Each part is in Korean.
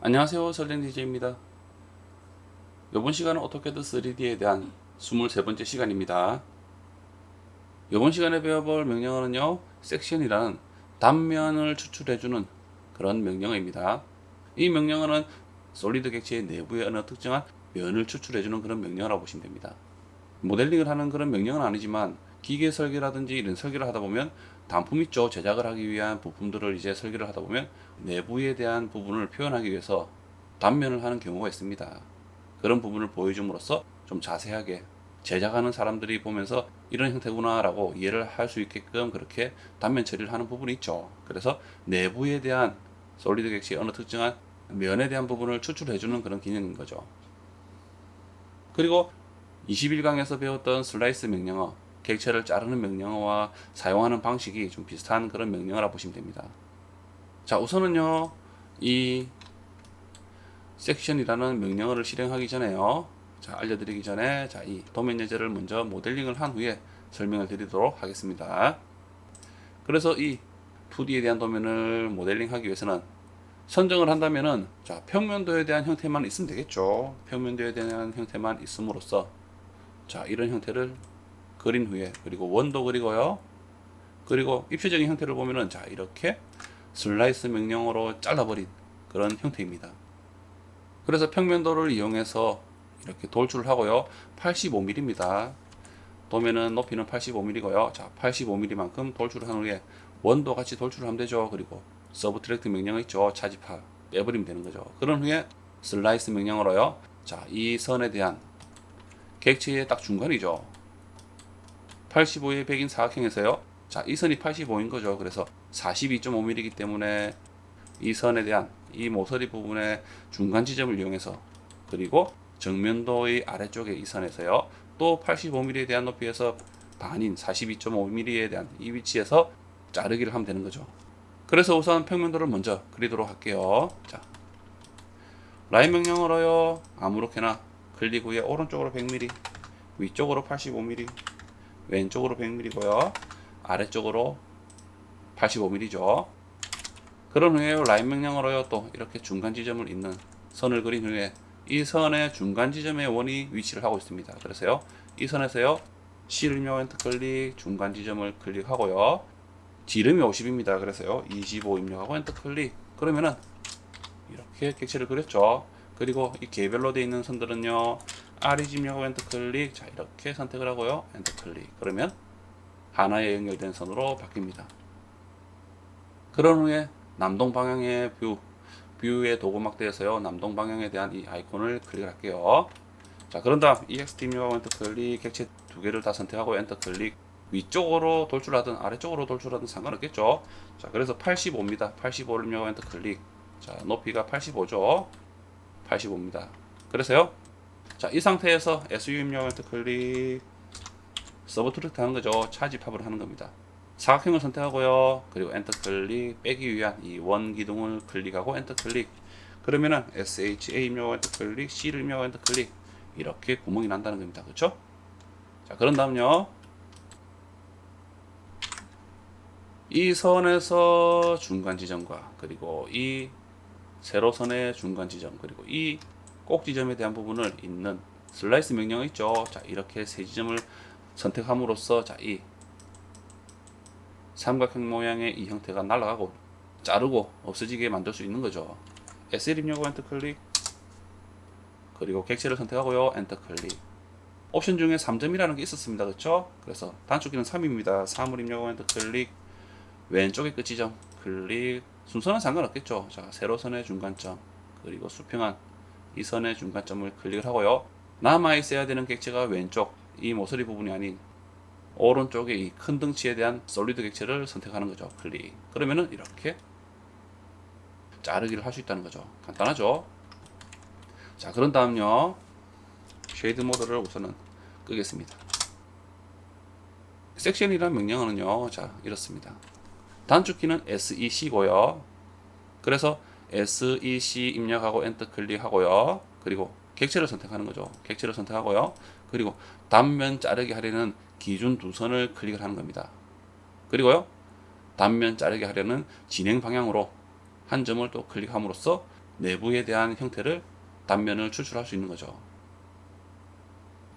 안녕하세요, 설렌 DJ입니다. 이번 시간은 오토캐드 3D에 대한 23번째 시간입니다. 이번 시간에 배워볼 명령어는요, 섹션이라는 단면을 추출해주는 그런 명령어입니다. 이 명령어는 솔리드 객체의 내부의 어느 특정한 면을 추출해주는 그런 명령어라고 보시면 됩니다. 모델링을 하는 그런 명령은 아니지만 기계 설계라든지 이런 설계를 하다 보면 단품 있죠. 제작을 하기 위한 부품들을 이제 설계를 하다 보면 내부에 대한 부분을 표현하기 위해서 단면을 하는 경우가 있습니다. 그런 부분을 보여줌으로써 좀 자세하게 제작하는 사람들이 보면서 이런 형태구나 라고 이해를 할 수 있게끔 그렇게 단면 처리를 하는 부분이 있죠. 그래서 내부에 대한 솔리드 객체의 어느 특정한 면에 대한 부분을 추출해주는 그런 기능인 거죠. 그리고 21강에서 배웠던 슬라이스 명령어, 객체를 자르는 명령어와 사용하는 방식이 좀 비슷한 그런 명령어라 보시면 됩니다. 자, 우선은요, 이 섹션이라는 명령어를 실행하기 전에요. 자, 알려드리기 전에 이 도면 예제를 먼저 모델링을 한 후에 설명을 드리도록 하겠습니다. 그래서 이 2D에 대한 도면을 모델링하기 위해서는 선정을 한다면은 평면도에 대한 형태만 있으면 되겠죠. 평면도에 대한 형태만 있음으로써 이런 형태를 그린 후에 그리고 원도 그리고요. 그리고 입체적인 형태를 보면은 이렇게 슬라이스 명령어로 잘라버린 그런 형태입니다. 그래서 평면도를 이용해서 이렇게 돌출을 하고요. 85mm입니다. 도면은 높이는 85mm고요. 85mm만큼 돌출을 한 후에 원도 같이 돌출을 하면 되죠. 그리고 서브트랙트 명령어 있죠. 차지파 빼버리면 되는 거죠. 그런 후에 슬라이스 명령어로요. 이 선에 대한 객체의 딱 중간이죠. 85의 100인 사각형에서요. 이 선이 85인 거죠. 그래서 42.5mm이기 때문에 이 선에 대한 이 모서리 부분의 중간 지점을 이용해서 그리고 정면도의 아래쪽에 이 선에서요. 또 85mm에 대한 높이에서 반인 42.5mm에 대한 이 위치에서 자르기를 하면 되는 거죠. 그래서 우선 평면도를 먼저 그리도록 할게요. 라인 명령어로요. 아무렇게나 클릭 후에 오른쪽으로 100mm, 위쪽으로 85mm, 왼쪽으로 100mm고요. 아래쪽으로 85mm죠. 그런 후에 라인 명령어로요. 또 이렇게 중간 지점을 잇는 선을 그린 후에 이 선의 중간 지점에 원이 위치를 하고 있습니다. 그래서요. 이 선에서요. C를 입력하고 엔터 클릭, 중간 지점을 클릭하고요. 지름이 50입니다. 그래서요. 25 입력하고 엔터 클릭. 그러면은 이렇게 객체를 그렸죠. 그리고 이 개별로 되어 있는 선들은요. R 입력하고 엔터 클릭. 이렇게 선택을 하고요. 엔터 클릭. 그러면 하나의 연결된 선으로 바뀝니다. 그런 후에 남동 방향의 뷰의 도구막대에서요. 남동 방향에 대한 이 아이콘을 클릭할게요. 그런 다음 EXT 입력하고 엔터 클릭, 객체 두 개를 다 선택하고 엔터 클릭. 위쪽으로 돌출하든 아래쪽으로 돌출하든 상관없겠죠. 그래서 85입니다. 85를 입력하고 엔터 클릭. 높이가 85죠. 85입니다. 그래서요. 이 상태에서 SU 입력하고 엔터 클릭. 서브트랙트 하는 거죠. 차집합을 하는 겁니다. 사각형을 선택하고요. 그리고 엔터 클릭, 빼기 위한 이 원 기둥을 클릭하고 엔터 클릭. 그러면은 SHA 입력하고 엔터 클릭, C를 입력하고 엔터 클릭. 이렇게 구멍이 난다는 겁니다. 그렇죠? 그런 다음요. 이 선에서 중간 지점과 그리고 이 세로선의 중간 지점 그리고 이 꼭 지점에 대한 부분을 잇는 슬라이스 명령어 있죠. 이렇게 세 지점을 선택함으로써 이 삼각형 모양의 이 형태가 날아가고 자르고 없어지게 만들 수 있는 거죠. SL 입력하고 엔터 클릭. 그리고 객체를 선택하고요. 엔터 클릭. 옵션 중에 3점이라는 게 있었습니다. 그렇죠? 그래서 단축키는 3입니다. 3을 입력하고 엔터 클릭. 왼쪽의 끝 지점 클릭. 순서는 상관없겠죠. 세로선의 중간점 그리고 수평한 이 선의 중간점을 클릭을 하고요. 남아 있어야 되는 객체가 왼쪽 이 모서리 부분이 아닌 오른쪽의 이 큰 덩치에 대한 솔리드 객체를 선택하는 거죠. 클릭. 그러면은 이렇게 자르기를 할 수 있다는 거죠. 간단하죠? 그런 다음요. 쉐이드 모드를 우선은 끄겠습니다. 섹션이라는 명령어는요. 이렇습니다. 단축키는 SEC고요. 그래서 SEC 입력하고 엔터 클릭하고요. 그리고 객체를 선택하는 거죠. 객체를 선택하고요. 그리고 단면 자르기 하려는 기준 두 선을 클릭을 하는 겁니다. 그리고요. 단면 자르기 하려는 진행 방향으로 한 점을 또 클릭함으로써 내부에 대한 형태를 단면을 추출할 수 있는 거죠.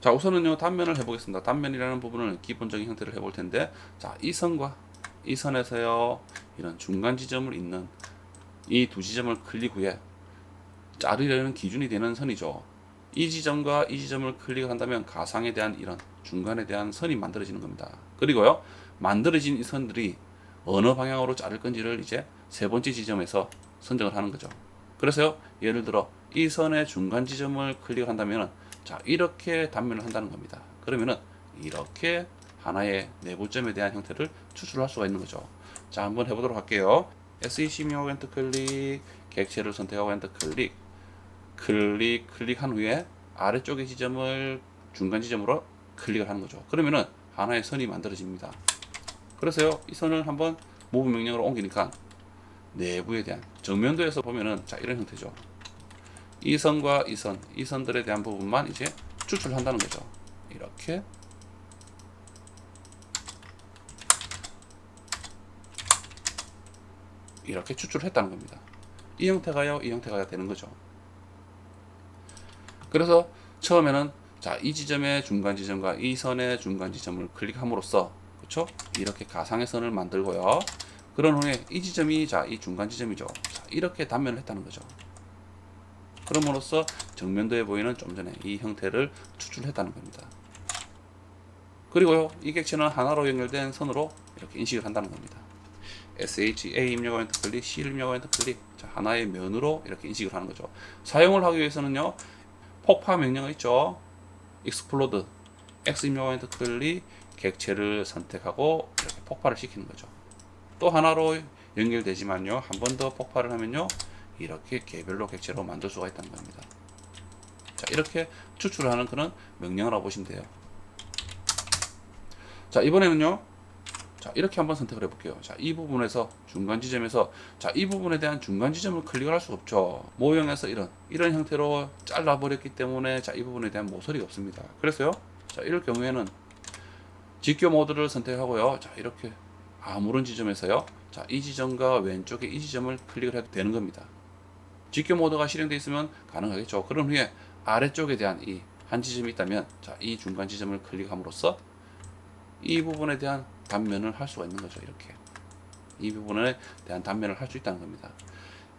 자, 우선은요 단면을 해보겠습니다. 단면이라는 부분은 기본적인 형태를 해볼 텐데, 자, 이 선과 이 선에서요 이런 중간 지점을 잇는 이 두 지점을 클릭 후에 자르려는 기준이 되는 선이죠. 이 지점과 이 지점을 클릭한다면 가상에 대한 이런 중간에 대한 선이 만들어지는 겁니다. 그리고요 만들어진 이 선들이 어느 방향으로 자를 건지를 이제 세 번째 지점에서 선정을 하는 거죠. 그래서요 예를 들어 이 선의 중간 지점을 클릭한다면 자 이렇게 단면을 한다는 겁니다. 그러면은 이렇게 하나의 내부점에 대한 형태를 추출할 수가 있는 거죠. 자, 한번 해보도록 할게요. SEC 입력하고 엔터 클릭, 객체를 선택하고 엔터 클릭, 클릭한 후에 아래쪽의 지점을 중간 지점으로 클릭을 하는 거죠. 그러면은 하나의 선이 만들어집니다. 그래서요 이 선을 한번 무브 명령으로 옮기니까 내부에 대한 정면도에서 보면은 자 이런 형태죠. 이 선과 이 선, 이 선들에 대한 부분만 이제 추출한다는 거죠. 이렇게 추출했다는 겁니다. 이 형태가요, 이 형태가 되는 거죠. 그래서 처음에는 자, 이 지점의 중간 지점과 이 선의 중간 지점을 클릭함으로써 그렇죠? 이렇게 가상의 선을 만들고요. 그런 후에 이 지점이 자, 이 중간 지점이죠. 자, 이렇게 단면을 했다는 거죠. 그럼으로써 정면도에 보이는 좀 전에 이 형태를 추출했다는 겁니다. 그리고요, 이 객체는 하나로 연결된 선으로 이렇게 인식을 한다는 겁니다. SHA 입력하고 엔터 클릭, C를 입력하고 엔터 클릭. 자, 하나의 면으로 이렇게 인식을 하는 거죠. 사용을 하기 위해서는요, 폭파 명령어 있죠. explode, X 입력하고 엔터 클릭, 객체를 선택하고 이렇게 폭발을 시키는 거죠. 또 하나로 연결되지만요, 한 번 더 폭발을 하면요, 이렇게 개별로 객체로 만들 수가 있다는 겁니다. 자, 이렇게 추출하는 그런 명령어라고 보시면 돼요. 자, 이번에는요, 자, 이렇게 한번 선택을 해볼게요. 자, 이 부분에서 중간 지점에서 자, 이 부분에 대한 중간 지점을 클릭을 할 수가 없죠. 모형에서 이런 형태로 잘라 버렸기 때문에 자, 이 부분에 대한 모서리가 없습니다. 그래서요, 자, 이럴 경우에는 직교 모드를 선택하고요. 자, 이렇게 아무런 지점에서요, 자, 이 지점과 왼쪽에 이 지점을 클릭을 해도 되는 겁니다. 직교 모드가 실행되어 있으면 가능하겠죠. 그런 후에 아래쪽에 대한 이 한 지점이 있다면 자, 이 중간 지점을 클릭함으로써 이 부분에 대한 단면을 할 수가 있는 거죠. 이렇게 이 부분에 대한 단면을 할 수 있다는 겁니다.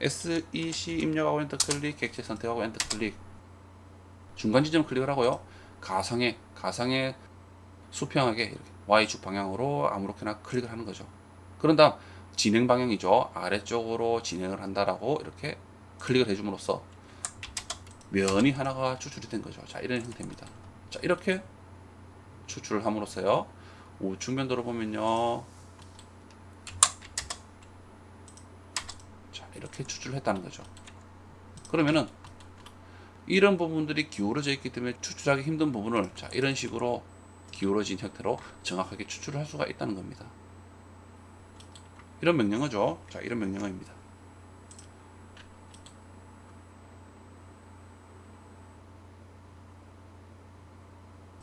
SEC 입력하고 엔터 클릭, 객체 선택하고 엔터 클릭, 중간 지점 클릭을 하고요. 가상의 수평하게 이렇게 Y축 방향으로 아무렇게나 클릭을 하는 거죠. 그런 다음 진행 방향이죠. 아래쪽으로 진행을 한다라고 이렇게 클릭을 해줌으로써 면이 하나가 추출이 된 거죠. 자, 이런 형태입니다. 자, 이렇게 추출을 함으로써요. 우측 면도를 보면요, 자, 이렇게 추출을 했다는 거죠. 그러면은 이런 부분들이 기울어져 있기 때문에 추출하기 힘든 부분을 자, 이런 식으로 기울어진 형태로 정확하게 추출을 할 수가 있다는 겁니다. 이런 명령어죠. 자, 이런 명령어입니다.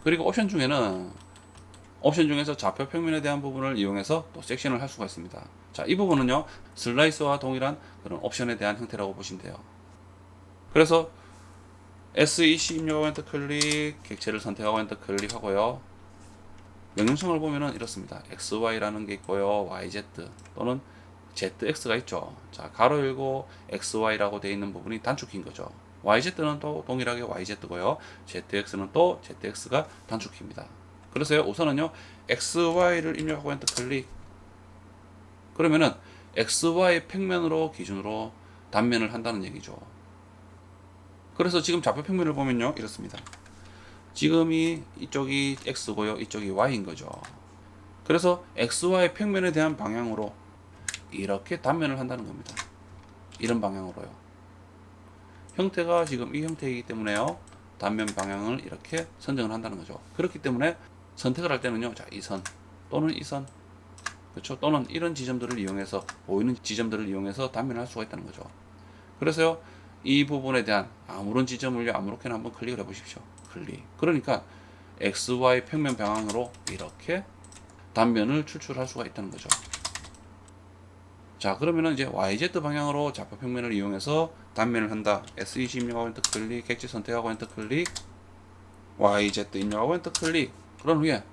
그리고 옵션 중에서 좌표 평면에 대한 부분을 이용해서 또 섹션을 할 수가 있습니다. 자, 이 부분은요, 슬라이스와 동일한 그런 옵션에 대한 형태라고 보시면 돼요. 그래서 SEC 입력하고 엔터 클릭, 객체를 선택하고 엔터 클릭하고요. 명령성을 보면은 이렇습니다. XY라는 게 있고요, YZ 또는 ZX가 있죠. 자, 가로 열고 XY라고 되어 있는 부분이 단축키인 거죠. YZ는 또 동일하게 YZ고요. ZX는 또 ZX가 단축키입니다. 그래서요, 우선은요, XY를 입력하고 엔터 클릭. 그러면은 XY 평면으로 기준으로 단면을 한다는 얘기죠. 그래서 지금 좌표 평면을 보면요, 이렇습니다. 지금이 이쪽이 X고요, 이쪽이 Y인 거죠. 그래서 XY 평면에 대한 방향으로 이렇게 단면을 한다는 겁니다. 이런 방향으로요. 형태가 지금 이 형태이기 때문에요, 단면 방향을 이렇게 선정을 한다는 거죠. 그렇기 때문에 선택을 할 때는요, 자, 이 선 또는 이 선, 그렇죠? 또는 이런 지점들을 이용해서, 보이는 지점들을 이용해서 단면을 할 수가 있다는 거죠. 그래서요, 이 부분에 대한 아무런 지점을요, 아무렇게나 한번 클릭을 해 보십시오. 클릭. 그러니까 XY 평면 방향으로 이렇게 단면을 추출할 수가 있다는 거죠. 자, 그러면은 이제 YZ 방향으로 좌표 평면을 이용해서 단면을 한다. S20 입력하고 엔터 클릭, 객지 선택하고 엔터 클릭, YZ 입력하고 엔터 클릭. 그런 후에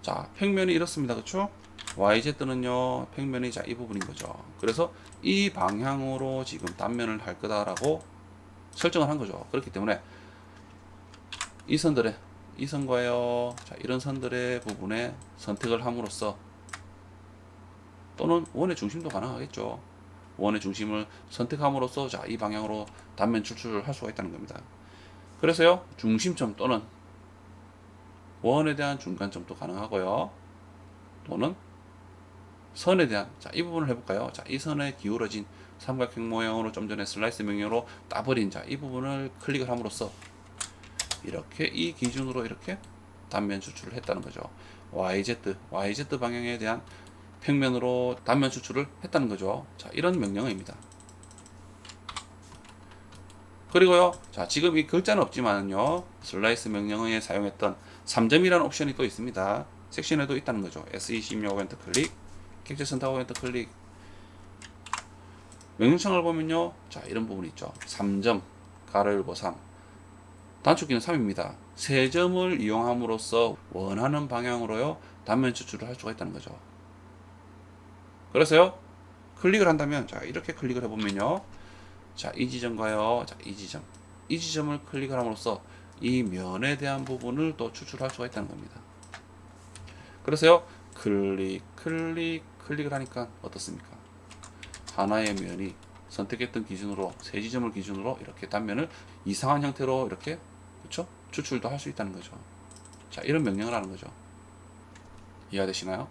자, 평면이 이렇습니다. 그렇죠? YZ는요, 평면이 자, 이 부분인 거죠. 그래서 이 방향으로 지금 단면을 할 거다라고 설정을 한 거죠. 그렇기 때문에 이 선들의 이 선과요, 자, 이런 선들의 부분에 선택을 함으로써 또는 원의 중심도 가능하겠죠. 원의 중심을 선택함으로써 자, 이 방향으로 단면 추출을 할 수가 있다는 겁니다. 그래서요, 중심점 또는 원에 대한 중간점도 가능하고요. 또는 선에 대한, 자, 이 부분을 해볼까요? 자, 이 선에 기울어진 삼각형 모양으로 좀 전에 슬라이스 명령으로 따버린 자, 이 부분을 클릭을 함으로써 이렇게 이 기준으로 이렇게 단면 추출을 했다는 거죠. YZ 방향에 대한 평면으로 단면 추출을 했다는 거죠. 자, 이런 명령어입니다. 그리고요, 자, 지금 이 글자는 없지만요, 슬라이스 명령어에 사용했던 3점이라는 옵션이 또 있습니다. 섹션에도 있다는 거죠. S20 입력하고 엔터 클릭, 객체 선택하고 엔터 클릭. 명령창을 보면요, 자, 이런 부분이 있죠. 3점, 가로열고 3. 단축키는 3입니다. 3점을 이용함으로써 원하는 방향으로요, 단면 추출을 할 수가 있다는 거죠. 그래서요, 클릭을 한다면, 자, 이렇게 클릭을 해보면요, 자, 이 지점과요, 자, 이 지점을 클릭을 함으로써 이 면에 대한 부분을 또 추출할 수가 있다는 겁니다. 그래서요, 클릭을 하니까 어떻습니까? 하나의 면이 선택했던 기준으로 세 지점을 기준으로 이렇게 단면을 이상한 형태로 이렇게, 그렇죠? 추출도 할 수 있다는 거죠. 자, 이런 명령을 하는 거죠. 이해되시나요?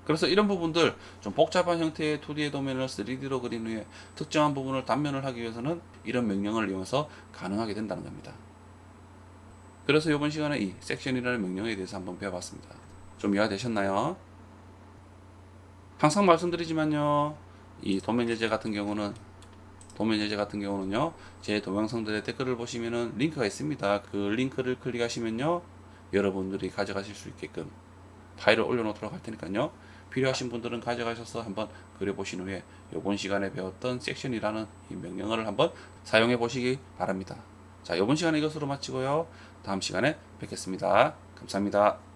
그래서 이런 부분들, 좀 복잡한 형태의 2D의 도면을 3D로 그린 후에 특정한 부분을 단면을 하기 위해서는 이런 명령을 이용해서 가능하게 된다는 겁니다. 그래서 이번 시간에 이 섹션이라는 명령에 대해서 한번 배워봤습니다. 좀 이해되셨나요? 항상 말씀드리지만요, 이 도면 예제 같은 경우는요, 제 동영상들의 댓글을 보시면은 링크가 있습니다. 그 링크를 클릭하시면요, 여러분들이 가져가실 수 있게끔 파일을 올려놓도록 할 테니까요, 필요하신 분들은 가져가셔서 한번 그려보신 후에 이번 시간에 배웠던 섹션이라는 이 명령어를 한번 사용해 보시기 바랍니다. 자, 이번 시간에 이것으로 마치고요, 다음 시간에 뵙겠습니다. 감사합니다.